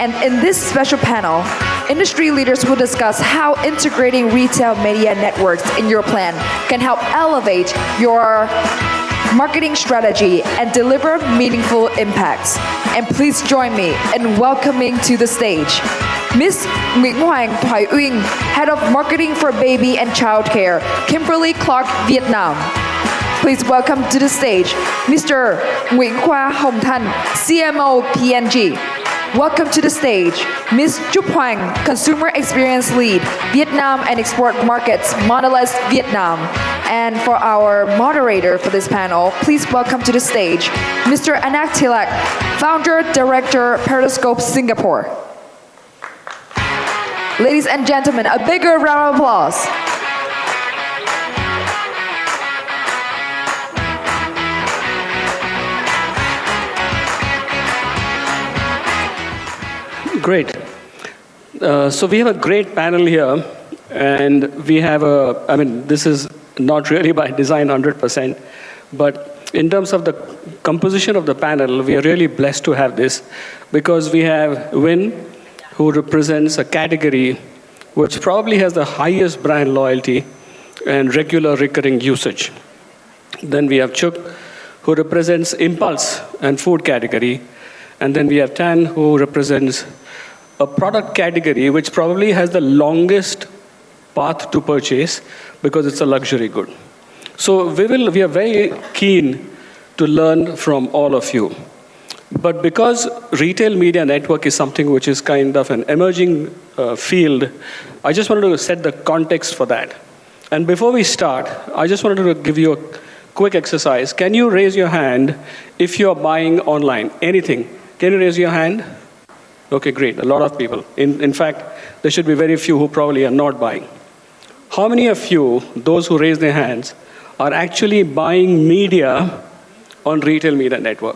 And in this special panel, industry leaders will discuss how integrating retail media networks in your plan can help elevate your marketing strategy and deliver meaningful impacts. And please join me in welcoming to the stage Miss Nguyễn Hoàng Thoại Uyên, Head of Marketing for Baby and Childcare, Kimberly Clark, Vietnam. Please welcome to the stage Mr. Nguyễn Khoa Hồng Thanh, CMO PNG. Welcome to the stage Ms. Trúc Hoàng, Consumer Experience Lead, Vietnam and Export Markets, Mondelez, Vietnam. And for our moderator for this panel, please welcome to the stage Mr. Anak Tilak, Founder, Director, Periscope, Singapore. Ladies and gentlemen, a bigger round of applause. Great. So we have a great panel here, and we have this is not really by design 100%, but in terms of the composition of the panel, we are really blessed to have this because we have Win, who represents a category which probably has the highest brand loyalty and regular recurring usage. Then we have Chuk, who represents impulse and food category. And then we have Tan, who represents a product category which probably has the longest path to purchase because it's a luxury good. So we are very keen to learn from all of you. But because retail media network is something which is kind of an emerging field, I just wanted to set the context for that. And before we start, I just wanted to give you a quick exercise. Can you raise your hand if you're buying online? Anything? Can you raise your hand? Okay, great. A lot of people. In fact, there should be very few who probably are not buying. How many of you, those who raise their hands, are actually buying media on retail media network?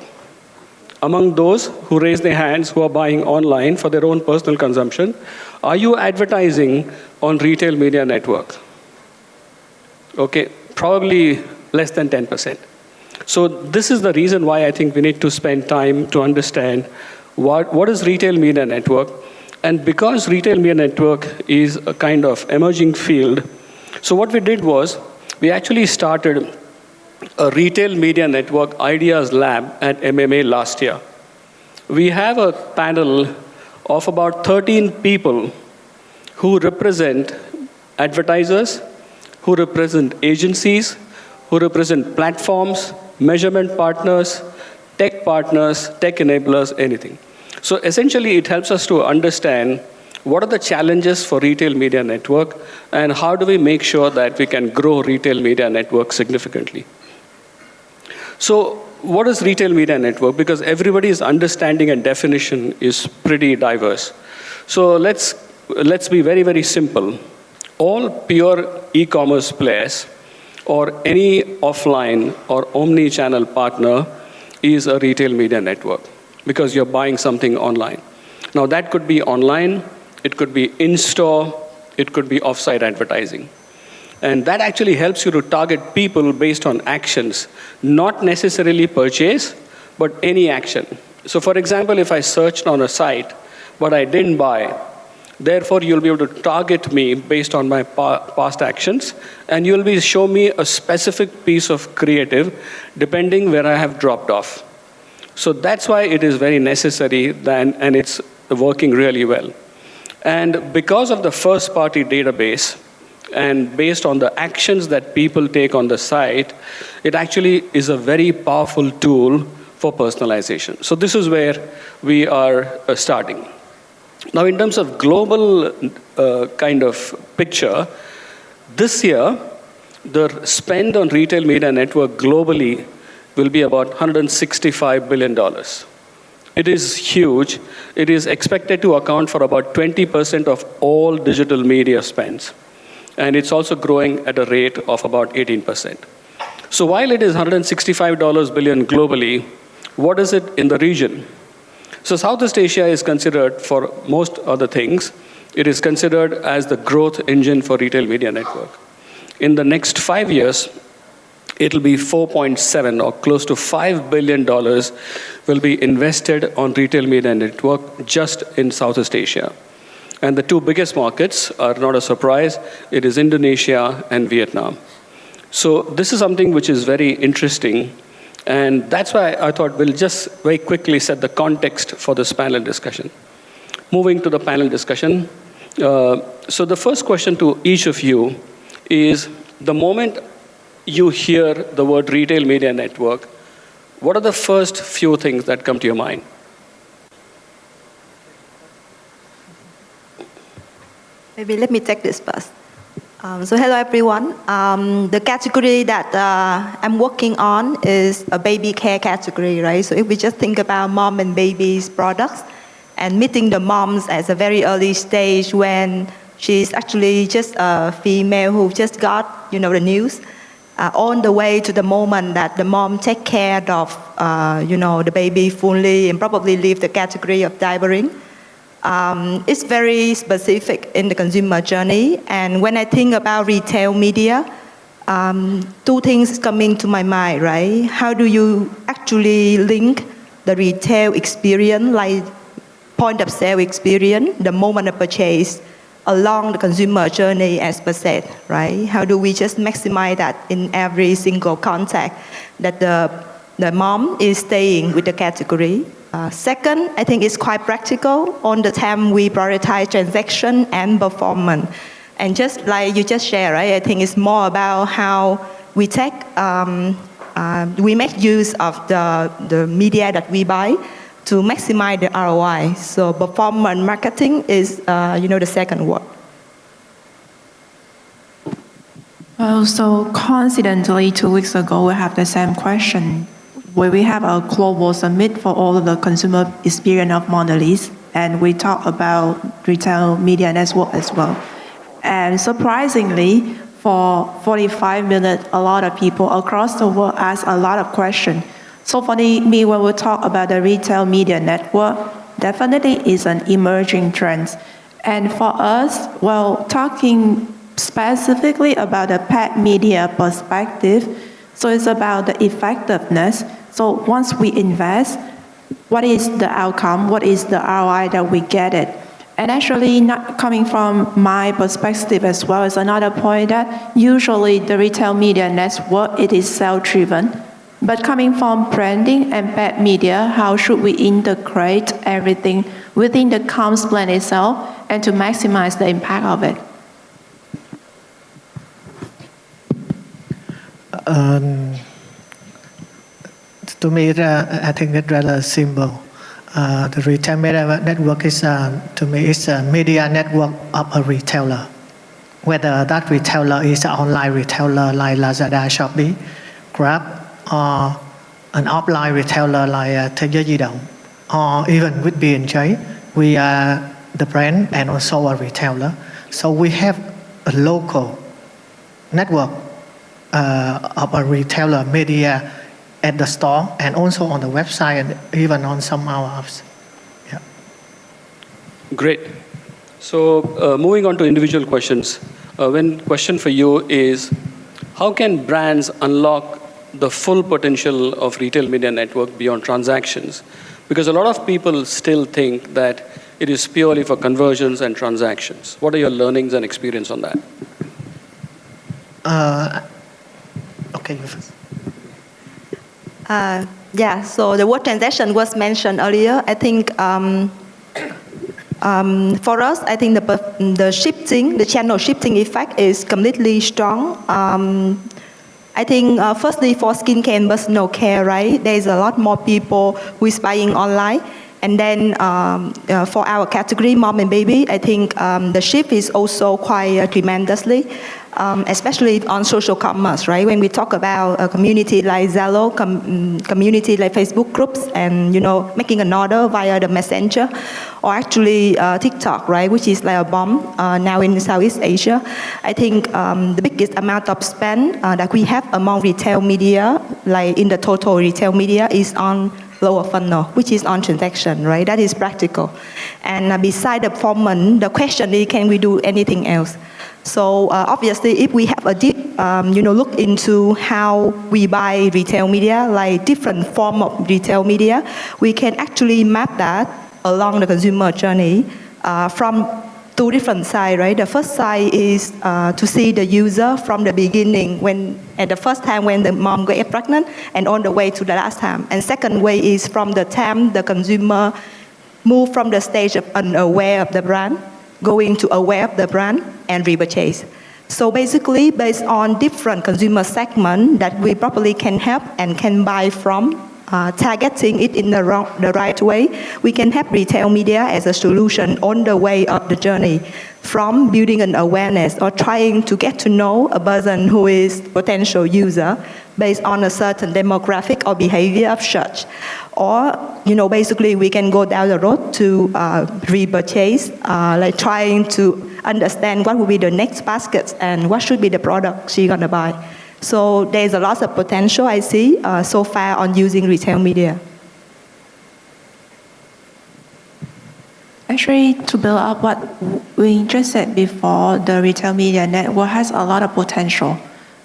Among those who raise their hands who are buying online for their own personal consumption, are you advertising on retail media network? Okay, probably less than 10%. So this is the reason why I think we need to spend time to understand what is retail media network. And because retail media network is a kind of emerging field, so what we did was we actually started a retail media network ideas lab at MMA last year. We have a panel of about 13 people who represent advertisers, who represent agencies, who represent platforms, measurement partners, tech enablers, anything. So essentially, it helps us to understand what are the challenges for retail media network and how do we make sure that we can grow retail media network significantly. So what is retail media network? Because everybody's understanding and definition is pretty diverse. So let's be very, very simple. All pure e-commerce players or any offline or omni-channel partner is a retail media network because you're buying something online. Now that could be online, it could be in-store, it could be off-site advertising. And that actually helps you to target people based on actions, not necessarily purchase, but any action. So for example, if I searched on a site, but I didn't buy, therefore you'll be able to target me based on my past actions, and you'll show me a specific piece of creative depending where I have dropped off. So that's why it is very necessary and it's working really well. And because of the first-party database, and based on the actions that people take on the site, it actually is a very powerful tool for personalization. So this is where we are starting. Now, in terms of global kind of picture, this year, the spend on retail media network globally will be about $165 billion. It is huge. It is expected to account for about 20% of all digital media spends. And it's also growing at a rate of about 18%. So while it is $165 billion globally, what is it in the region? So Southeast Asia is considered, for most other things, it is considered as the growth engine for retail media network. In the next 5 years, it'll be 4.7 or close to $5 billion will be invested on retail media network just in Southeast Asia. And the two biggest markets are not a surprise. It is Indonesia and Vietnam. So this is something which is very interesting. And that's why I thought we'll just very quickly set the context for this panel discussion. Moving to the panel discussion. So the first question to each of you is, the moment you hear the word retail media network, what are the first few things that come to your mind? Maybe let me take this first. So hello everyone. The category that I'm working on is a baby care category, right? So if we just think about mom and baby's products and meeting the moms at a very early stage when she's actually just a female who just got, the news, on the way to the moment that the mom take care of, the baby fully and probably leave the category of diapering. It's very specific in the consumer journey. And when I think about retail media, two things coming to my mind, right? How do you actually link the retail experience, like point of sale experience, the moment of purchase, along the consumer journey as per se, right? How do we just maximize that in every single contact that the mom is staying with the category? Second, I think it's quite practical. On the time we prioritize transaction and performance. And just like you just shared, right? I think it's more about how we we make use of the media that we buy to maximize the ROI. So performance marketing is, the second word. Well, so coincidentally, 2 weeks ago, we have the same question, where we have a global summit for all of the consumer experience of Mondelez, and we talk about retail media network as well. And surprisingly, for 45 minutes, a lot of people across the world ask a lot of questions. So for me, when we talk about the retail media network, definitely is an emerging trend. And for us, well, talking specifically about the paid media perspective, so it's about the effectiveness. So once we invest, what is the outcome? What is the ROI that we get it? And actually, not coming from my perspective as well, is another point that usually the retail media network, it is sales-driven. But coming from branding and paid media, how should we integrate everything within the comms plan itself and to maximize the impact of it? To me, I think that's rather simple. The retail media network is, to me, is a media network of a retailer. Whether that retailer is an online retailer like Lazada, Shopee, Grab, or an offline retailer like Thế giới di động, or even with B&J, we are the brand and also a retailer. So we have a local network of a retailer media at the store and also on the website and even on some of our apps. Yeah. Great. So moving on to individual questions. Question for you is, how can brands unlock the full potential of retail media network beyond transactions? Because a lot of people still think that it is purely for conversions and transactions. What are your learnings and experience on that? Okay, you first. So the word transaction was mentioned earlier. I think for us, I think the channel shifting effect is completely strong. I think firstly for skincare and personal care, right? There's a lot more people who is buying online. And then for our category, mom and baby, I think the shift is also quite tremendously, especially on social commerce, right? When we talk about a community like Zalo, community like Facebook groups, and making an order via the messenger, or actually TikTok, right, which is like a bomb now in Southeast Asia. I think the biggest amount of spend that we have among retail media, like in the total retail media, is on lower funnel, which is on transaction, right? That is practical. And beside the performance, the question is, can we do anything else? So obviously, if we have a deep, look into how we buy retail media, like different form of retail media, we can actually map that along the consumer journey from two different sides, right? The first side is to see the user from the beginning, at the first time when the mom got pregnant, and on the way to the last time. And second way is from the time the consumer move from the stage of unaware of the brand, going to aware of the brand and repurchase. So basically, based on different consumer segment that we probably can help and can buy from, targeting it in the right way, we can have retail media as a solution on the way of the journey, from building an awareness or trying to get to know a person who is potential user based on a certain demographic or behavior of search. Or, basically we can go down the road to repurchase, like trying to understand what will be the next basket and what should be the product she's gonna buy. So there's a lot of potential I see so far on using retail media. Actually, to build up what we just said before, the retail media network has a lot of potential.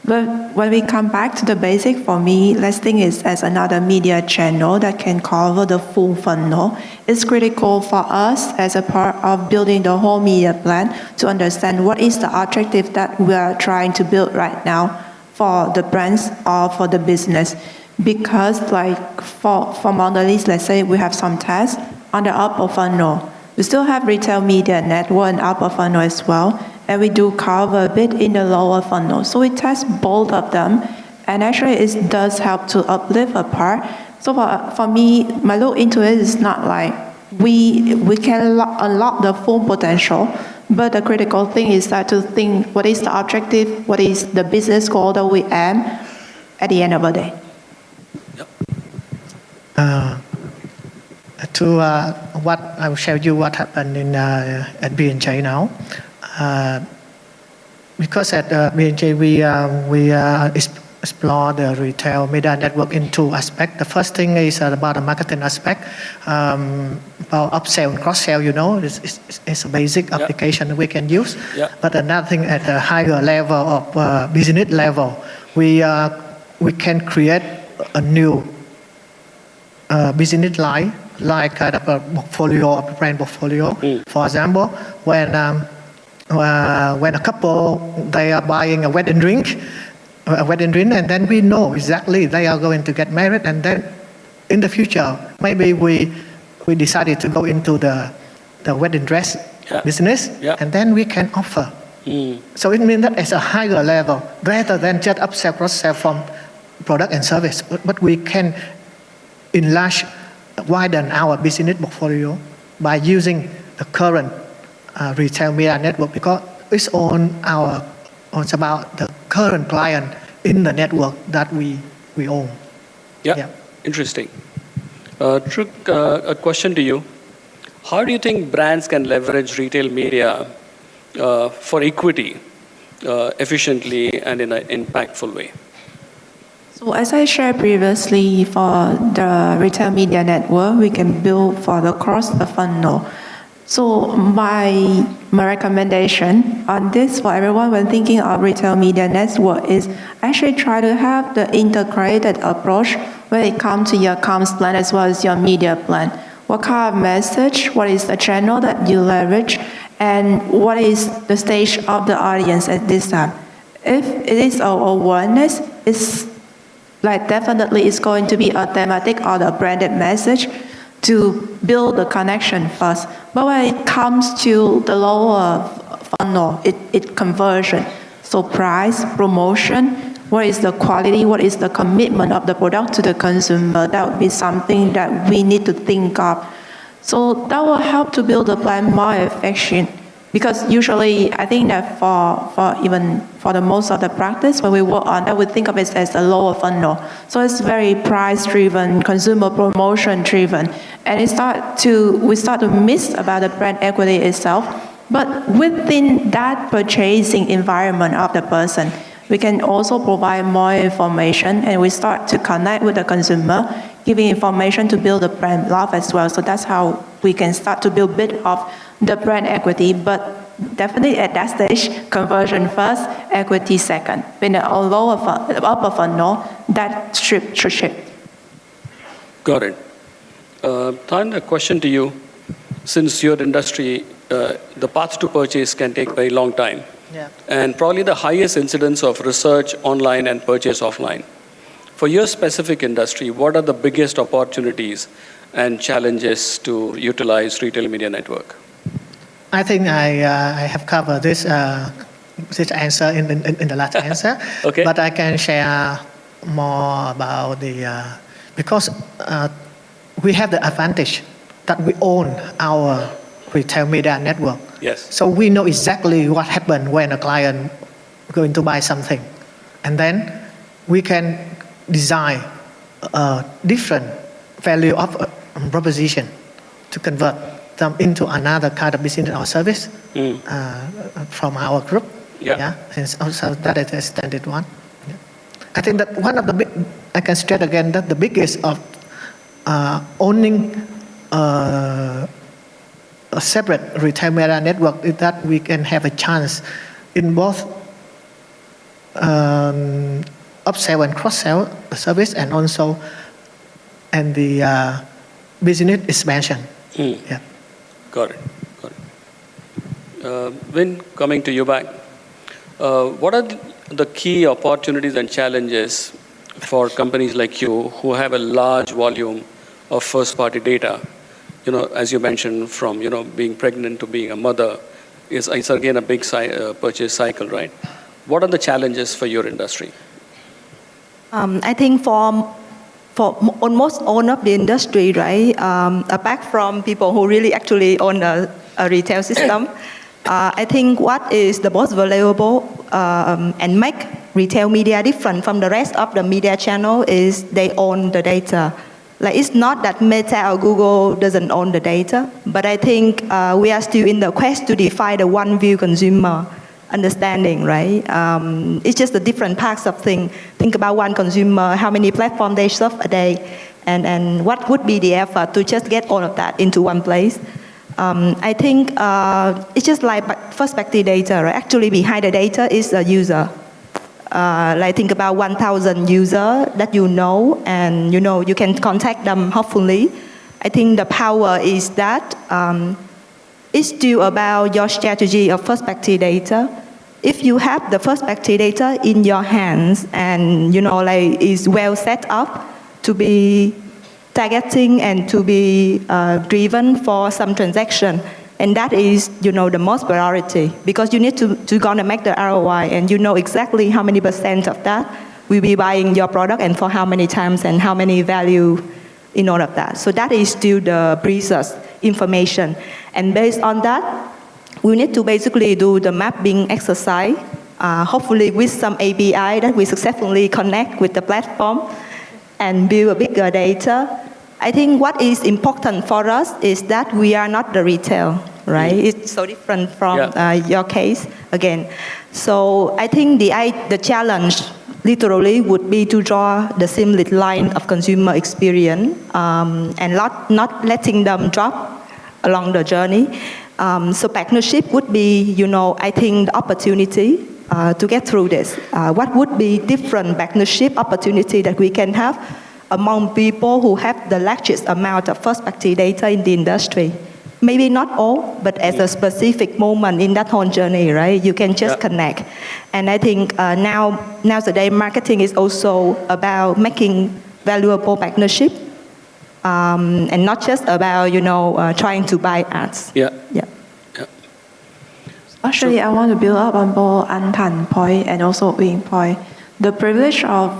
But when we come back to the basic, for me, let's think it as another media channel that can cover the full funnel. It's critical for us as a part of building the whole media plan to understand what is the objective that we are trying to build right now for the brands or for the business. Because like for Mondelez, let's say we have some tests on the upper funnel. We still have retail media network and upper funnel as well. And we do cover a bit in the lower funnel. So we test both of them. And actually it does help to uplift a part. So for me, my look into it is not like we can unlock the full potential. But the critical thing is that to think what is the objective, what is the business goal that we aim at the end of the day. What I will share you what happened at B&J now. Because at B&J we explore the retail media network in two aspects. The first thing is about the marketing aspect, about upsell and cross-sell. It's a basic application we can use. But another thing at a higher level of business level, we can create a new business line, like kind of a portfolio, a brand portfolio. For example, when a couple they are buying a wedding drink, and then we know exactly they are going to get married, and then in the future maybe we decided to go into the wedding dress business, and then we can offer. So it means that it's a higher level rather than just upsell cross-sell from product and service, but we can enlarge, widen our business portfolio by using the current retail media network, because it's it's about the current client in the network that we own. Interesting. Truk, a question to you. How do you think brands can leverage retail media for equity efficiently and in an impactful way? So as I shared previously, for the retail media network, we can build for the cross the funnel. So my recommendation on this for everyone when thinking of retail media network is actually try to have the integrated approach when it comes to your comms plan as well as your media plan. What kind of message, what is the channel that you leverage, and what is the stage of the audience at this time. If it is our awareness, it's like definitely it's going to be a thematic or the branded message to build the connection first. But when it comes to the lower funnel, it conversion. So price, promotion, what is the quality, what is the commitment of the product to the consumer, that would be something that we need to think of. So that will help to build the plan more efficient. Because usually, I think that for the most of the practice, when we work on that, we think of it as a lower funnel. So it's very price-driven, consumer promotion-driven, and we start to miss about the brand equity itself. But within that purchasing environment of the person, We can also provide more information, and we start to connect with the consumer, giving information to build the brand love as well. So that's how we can start to build a bit of the brand equity, but definitely at that stage, conversion first, equity second. When the upper funnel, that should shift. Got it. Tan, a question to you. Since your industry, the path to purchase can take a very long time. Yeah. And probably the highest incidence of research online and purchase offline. For your specific industry, what are the biggest opportunities and challenges to utilize retail media network? I think I have covered this answer in the last answer. Okay. But I can share more about because we have the advantage that we own our retail media network. Yes. So we know exactly what happened when a client going to buy something. And then we can design a different value of proposition to convert them into another kind of business or service from our group. Yeah. And also that is a standard one. Yeah. I think that one of the I can stress again that the biggest of owning a separate retail media network is that we can have a chance in both upsell and cross-sell service and also the business expansion. Yeah. Got it. Vin, coming to you back, what are the key opportunities and challenges for companies like you who have a large volume of first-party data? As you mentioned, from being pregnant to being a mother, it's again a big purchase cycle, right? What are the challenges for your industry? I think for almost all of the industry, right? Apart from people who really actually own a retail system, I think what is the most valuable and make retail media different from the rest of the media channel is they own the data. Like it's not that Meta or Google doesn't own the data, but I think we are still in the quest to define the one view consumer understanding, right? It's just the different parts of things. Think about one consumer, how many platforms they surf a day, and what would be the effort to just get all of that into one place. I think it's just like first-party data, right? Actually, behind the data is a user. Like think about 1,000 users that and you can contact them hopefully. I think the power is that it's still about your strategy of first-party data. If you have the first-party data in your hands and is well set up to be targeting and to be driven for some transaction, and that is, the most priority because you need to gonna make the ROI and exactly how many % of that will be buying your product and for how many times and how many value in all of that. So that is still the precise information. And based on that, we need to basically do the mapping exercise, hopefully with some API that we successfully connect with the platform and build a bigger data. I think what is important for us is that we are not the retail, right? It's so different from your case again. So I think the challenge literally would be to draw the seamless line of consumer experience and not letting them drop along the journey. So partnership would be, I think the opportunity to get through this. What would be different partnership opportunity that we can have among people who have the largest amount of first-party data in the industry? Maybe not all, but at a specific moment in that whole journey, right? You can just connect. And I think nowadays marketing is also about making valuable partnership and not just about, trying to buy ads. Yeah. Actually, I want to build up on both Antan's point and also Wing's point. The privilege of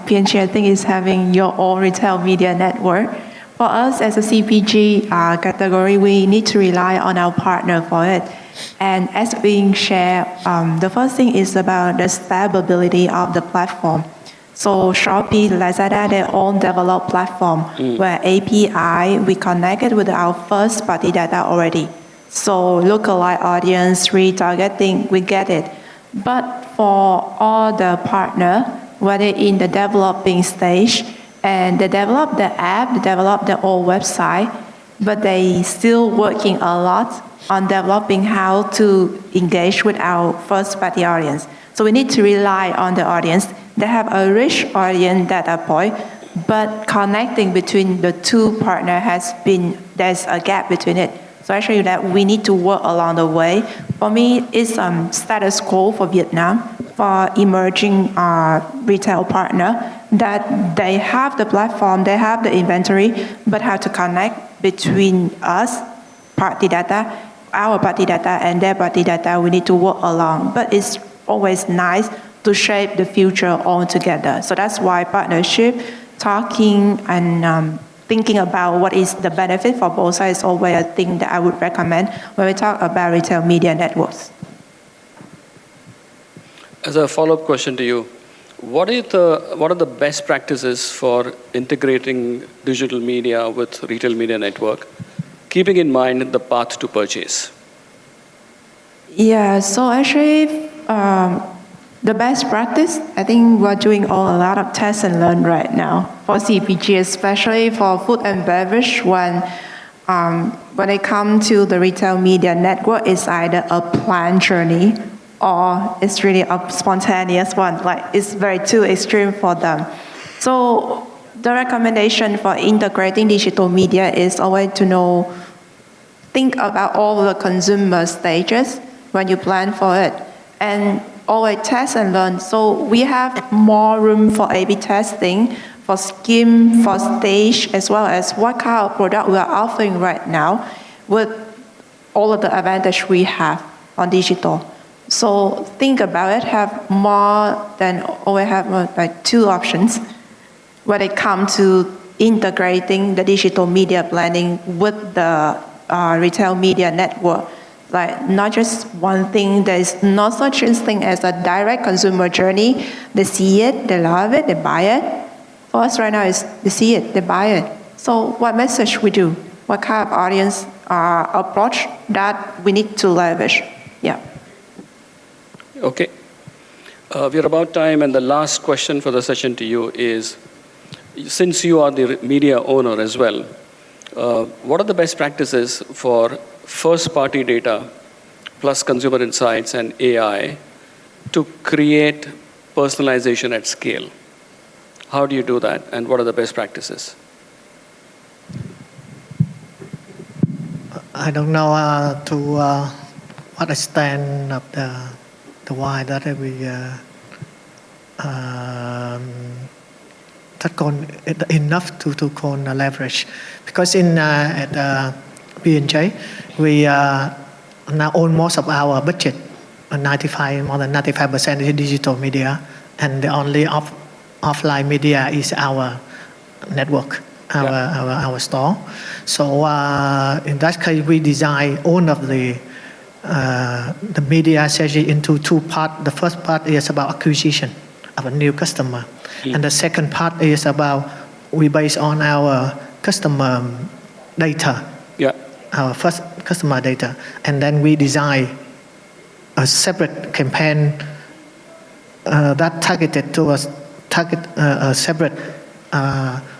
P&G, I think, is having your own retail media network. For us as a CPG category, we need to rely on our partner for it. And as Wing shared, the first thing is about the stability of the platform. So Shopee, Lazada, their own developed platform where API, we connected with our first party data already. So localized audience, retargeting, we get it. But for all the partner, whether in the developing stage, and they develop the app, they develop their own website, but they still working a lot on developing how to engage with our first-party audience. So we need to rely on the audience. They have a rich audience data point, but connecting between the two partners there's a gap between it. So actually that we need to work along the way. For me, it's status quo for Vietnam, for emerging retail partner, that they have the platform, they have the inventory, but how to connect between us, party data, our party data, and their party data, we need to work along. But it's always nice to shape the future all together. So that's why partnership, talking, and thinking about what is the benefit for both sides is always a thing that I would recommend when we talk about retail media networks. As a follow-up question to you, what are the best practices for integrating digital media with retail media network, keeping in mind the path to purchase? Yeah, so actually, the best practice, I think we're doing a lot of test and learn right now for CPG, especially for food and beverage. When it comes to the retail media network, it's either a planned journey or it's really a spontaneous one. Like it's very too extreme for them. So the recommendation for integrating digital media is always to think about all the consumer stages when you plan for it, and always test and learn. So we have more room for A/B testing, for skim, for stage, as well as what kind of product we are offering right now with all of the advantage we have on digital. So think about it, have more than always have like two options when it comes to integrating the digital media planning with the retail media network. Like not just one thing, there is no such thing as a direct consumer journey. They see it, they love it, they buy it. For us right now is they see it, they buy it. So what message we do? What kind of audience approach that we need to leverage? Yeah. Okay. We're about time, and the last question for the session to you is, since you are the media owner as well, what are the best practices for first-party data plus consumer insights and AI to create personalization at scale? How do you do that, and what are the best practices? I don't know to what extent of the why that we that con enough to leverage, because at B&J we now own most of our budget, more than 95% is digital media, and the only offline media is our network, our store. So in that case, we design all of the media strategy into two parts. The first part is about acquisition of a new customer, and the second part is about we base on our customer data. Our first customer data, and then we design a separate campaign that targeted to a separate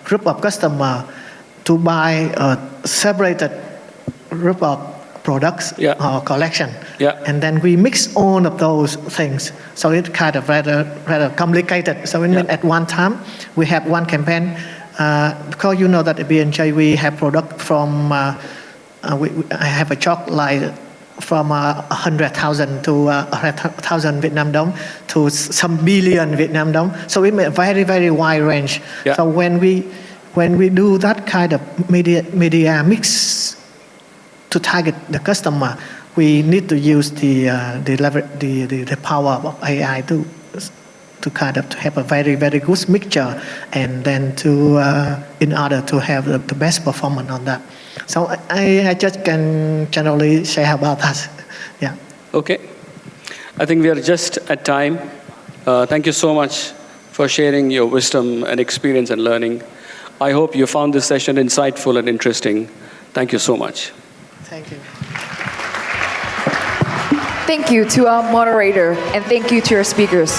group of customer to buy a separated group of products or collection. And then we mix all of those things. So it's kind of rather complicated. So at one time we have one campaign because you know that at B&J we have product from I have a chocolate from 100,000 to 100,000 Vietnam dong to some billion Vietnam dong. So we made a very, very wide range. So when we do that kind of media mix to target the customer, we need to use the power of AI to kind of to have a very, very good mixture, and then in order to have the best performance on that. So I just can generally share about that. Yeah. Okay. I think we are just at time. Thank you so much for sharing your wisdom and experience and learning. I hope you found this session insightful and interesting. Thank you so much. Thank you. Thank you to our moderator, and thank you to your speakers.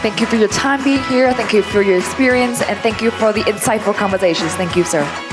Thank you for your time being here. Thank you for your experience, and thank you for the insightful conversations. Thank you, sir.